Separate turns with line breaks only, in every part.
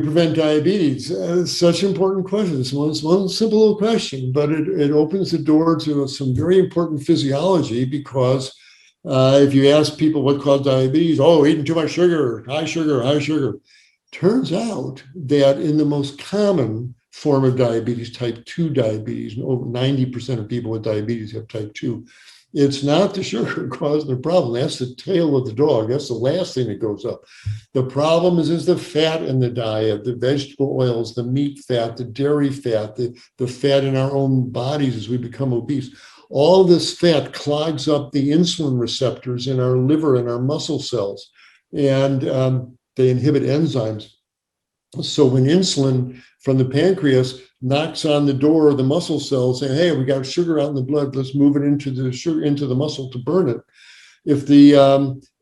prevent diabetes? Such an important question. It's one simple little question, but it opens the door to some very important physiology, because if you ask people what causes diabetes, oh, eating too much sugar, high sugar, high sugar. Turns out that in the most common form of diabetes, type 2 diabetes, and over 90% of people with diabetes have type 2, it's not the sugar causing the problem. That's the tail of the dog. That's the last thing that goes up. The problem is the fat in the diet, the vegetable oils, the meat fat, the dairy fat, the fat in our own bodies as we become obese. All this fat clogs up the insulin receptors in our liver and our muscle cells, and they inhibit enzymes. So when insulin from the pancreas knocks on the door of the muscle cells saying, hey, we got sugar out in the blood, let's move it into the muscle to burn it. If the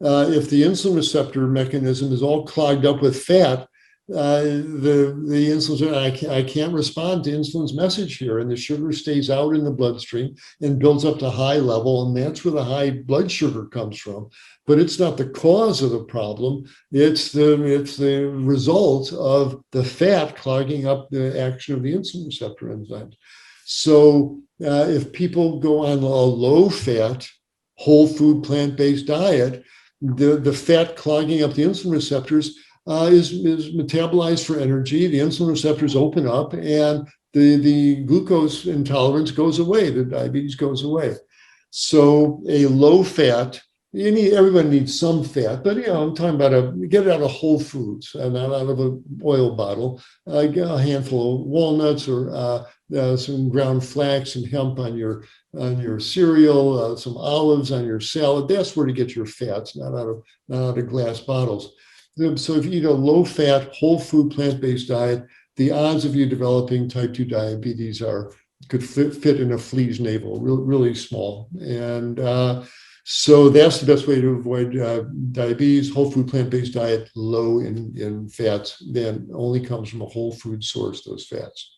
insulin receptor mechanism is all clogged up with fat, the insulin, I can't respond to insulin's message here, and the sugar stays out in the bloodstream and builds up to high level, and that's where the high blood sugar comes from. But it's not the cause of the problem. It's the result of the fat clogging up the action of the insulin receptor enzymes. So if people go on a low-fat, whole food, plant-based diet, the fat clogging up the insulin receptors is metabolized for energy. The insulin receptors open up, and the glucose intolerance goes away. The diabetes goes away. So a low-fat, everyone needs some fat, but I'm talking about get it out of whole foods, not out of an oil bottle. Get a handful of walnuts, or some ground flax and hemp on your cereal, some olives on your salad. That's where to get your fats, not out of glass bottles. So if you eat a low-fat, whole food, plant-based diet, the odds of you developing type 2 diabetes could fit in a flea's navel, really small. And so that's the best way to avoid diabetes. Whole food, plant-based diet, low in fats, then only comes from a whole food source, those fats.